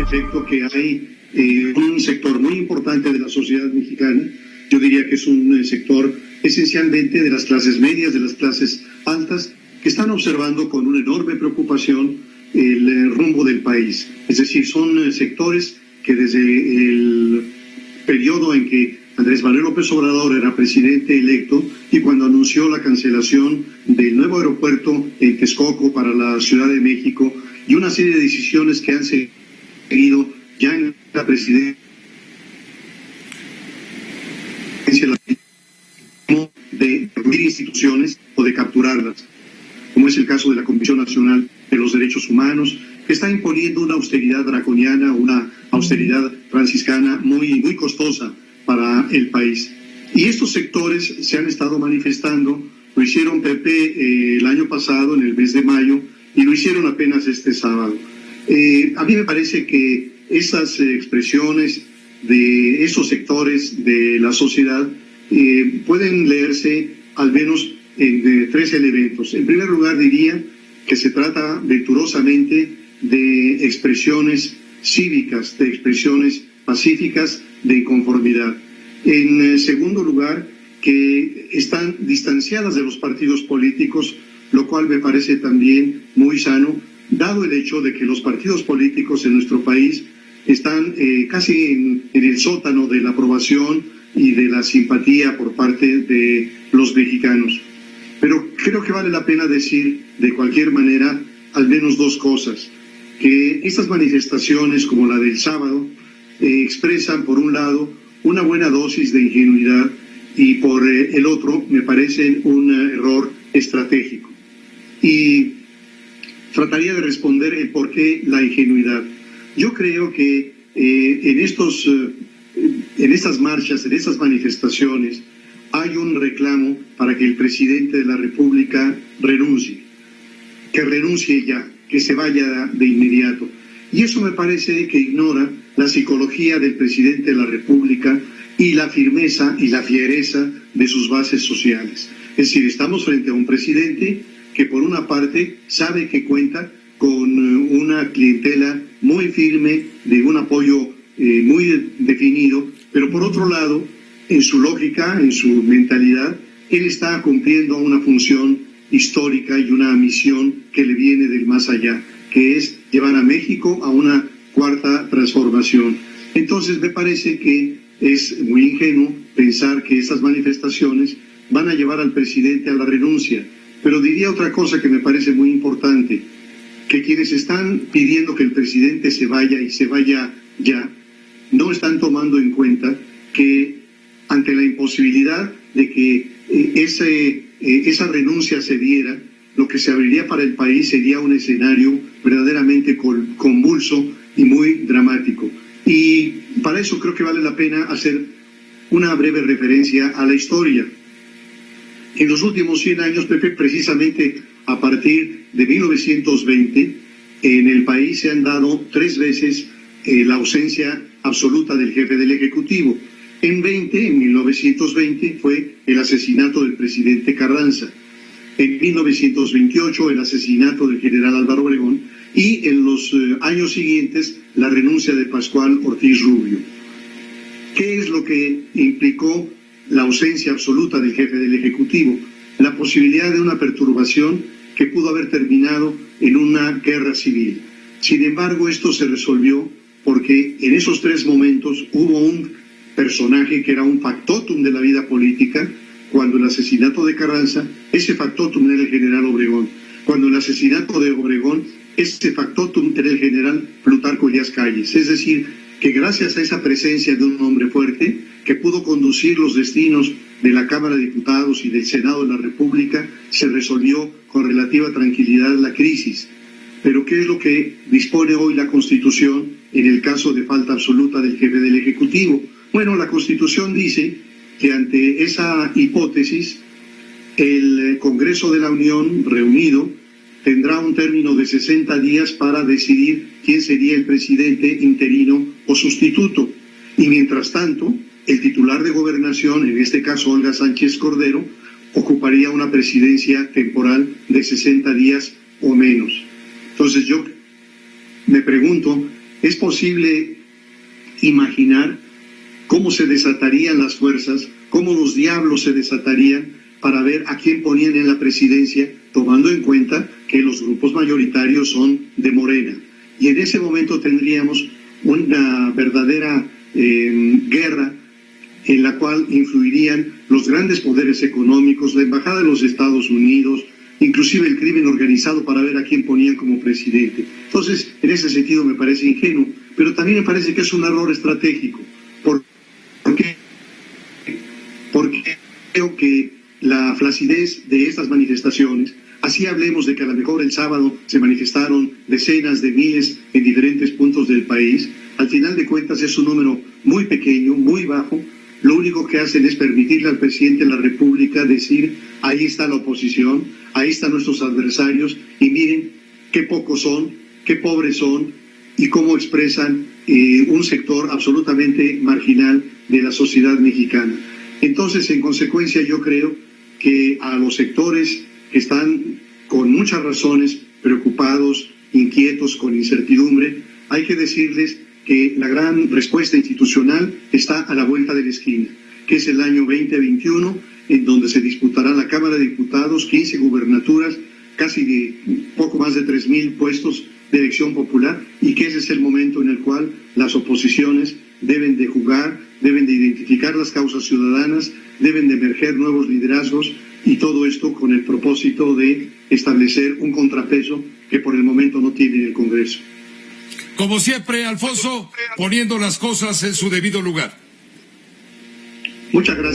efecto que hay un sector muy importante de la sociedad mexicana, yo diría que es un sector esencialmente de las clases medias, de las clases altas, que están observando con una enorme preocupación el rumbo del país. Es decir, son sectores que desde el periodo en que Andrés Manuel López Obrador era presidente electo y cuando anunció la cancelación del nuevo aeropuerto en Texcoco para la Ciudad de México y una serie de decisiones que han seguido ya en la presidencia de reunir instituciones o de capturarlas, como es el caso de la Comisión Nacional de los Derechos Humanos, que está imponiendo una austeridad draconiana, una austeridad franciscana muy costosa para el país. Y estos sectores se han estado manifestando, lo hicieron PP el año pasado, en el mes de mayo, y lo hicieron apenas este sábado. A mí me parece que esas expresiones de esos sectores de la sociedad pueden leerse al menos en tres elementos. En primer lugar, diría que se trata venturosamente de expresiones cívicas, de expresiones pacíficas de inconformidad. En segundo lugar, que están distanciadas de los partidos políticos, lo cual me parece también muy sano, dado el hecho de que los partidos políticos en nuestro país están casi en el sótano de la aprobación y de la simpatía por parte de los mexicanos. Pero creo que vale la pena decir de cualquier manera al menos dos cosas, que estas manifestaciones como la del sábado expresan por un lado una buena dosis de ingenuidad y por el otro me parecen un error estratégico. Y trataría de responder el por qué la ingenuidad. Yo creo que en estas marchas, en estas manifestaciones, hay un reclamo para que el presidente de la República renuncie, que renuncie ya, que se vaya de inmediato. Y eso me parece que ignora la psicología del presidente de la República y la firmeza y la fiereza de sus bases sociales. Es decir, estamos frente a un presidente que por una parte sabe que cuenta con una clientela muy firme, de un apoyo muy definido, pero por otro lado, en su lógica, en su mentalidad, él está cumpliendo una función histórica y una misión que le viene del más allá, que es llevar a México a una cuarta transformación. Entonces me parece que es muy ingenuo pensar que estas manifestaciones van a llevar al presidente a la renuncia. Pero diría otra cosa que me parece muy importante, que quienes están pidiendo que el presidente se vaya y se vaya ya, no están tomando en cuenta que ante la imposibilidad de que esa renuncia se diera, lo que se abriría para el país sería un escenario verdaderamente convulso y muy dramático. Y para eso creo que vale la pena hacer una breve referencia a la historia. En los últimos 100 años, Pepe, precisamente a partir de 1920, en el país se han dado 3 veces la ausencia absoluta del jefe del Ejecutivo. En 1920 fue el asesinato del presidente Carranza. En 1928 el asesinato del general Álvaro Obregón y en los años siguientes la renuncia de Pascual Ortiz Rubio. ¿Qué es lo que implicó la ausencia absoluta del jefe del Ejecutivo? La posibilidad de una perturbación que pudo haber terminado en una guerra civil. Sin embargo, esto se resolvió porque en esos 3 momentos hubo un personaje que era un factotum de la vida política. Cuando el asesinato de Carranza, ese factotum era el general Obregón. Cuando el asesinato de Obregón, ese factotum era el general Plutarco Elías Calles. Es decir, que gracias a esa presencia de un hombre fuerte, que pudo conducir los destinos de la Cámara de Diputados y del Senado de la República, se resolvió con relativa tranquilidad la crisis. Pero ¿qué es lo que dispone hoy la Constitución en el caso de falta absoluta del jefe del Ejecutivo? Bueno, la Constitución dice que ante esa hipótesis, el Congreso de la Unión reunido tendrá un término de 60 días para decidir quién sería el presidente interino o sustituto. Y mientras tanto, el titular de Gobernación, en este caso Olga Sánchez Cordero, ocuparía una presidencia temporal de 60 días o menos. Entonces yo me pregunto Es posible imaginar cómo se desatarían las fuerzas, cómo los diablos se desatarían para ver a quién ponían en la presidencia, tomando en cuenta que los grupos mayoritarios son de Morena. Y en ese momento tendríamos una verdadera guerra en la cual influirían los grandes poderes económicos, la Embajada de los Estados Unidos, inclusive el crimen organizado, para ver a quién ponían como presidente. Entonces, en ese sentido me parece ingenuo, pero también me parece que es un error estratégico. ¿Por qué? Porque creo que la flacidez de estas manifestaciones, así hablemos de que a lo mejor el sábado se manifestaron decenas de miles en diferentes puntos del país, al final de cuentas es un número muy pequeño, muy bajo. Lo único que hacen es permitirle al presidente de la República decir, ahí está la oposición, ahí están nuestros adversarios, y miren qué pocos son, qué pobres son, y cómo expresan un sector absolutamente marginal de la sociedad mexicana. Entonces, en consecuencia, yo creo que a los sectores que están con muchas razones preocupados, inquietos, con incertidumbre, hay que decirles que la gran respuesta institucional está a la vuelta de la esquina, que es el año 2021, en donde se disputará la Cámara de Diputados, 15 gubernaturas, casi de poco más de 3,000 puestos de elección popular, y que ese es el momento en el cual las oposiciones deben de jugar, deben de identificar las causas ciudadanas, deben de emerger nuevos liderazgos, y todo esto con el propósito de establecer un contrapeso que por el momento no tiene el Congreso. Como siempre, Alfonso, poniendo las cosas en su debido lugar. Muchas gracias.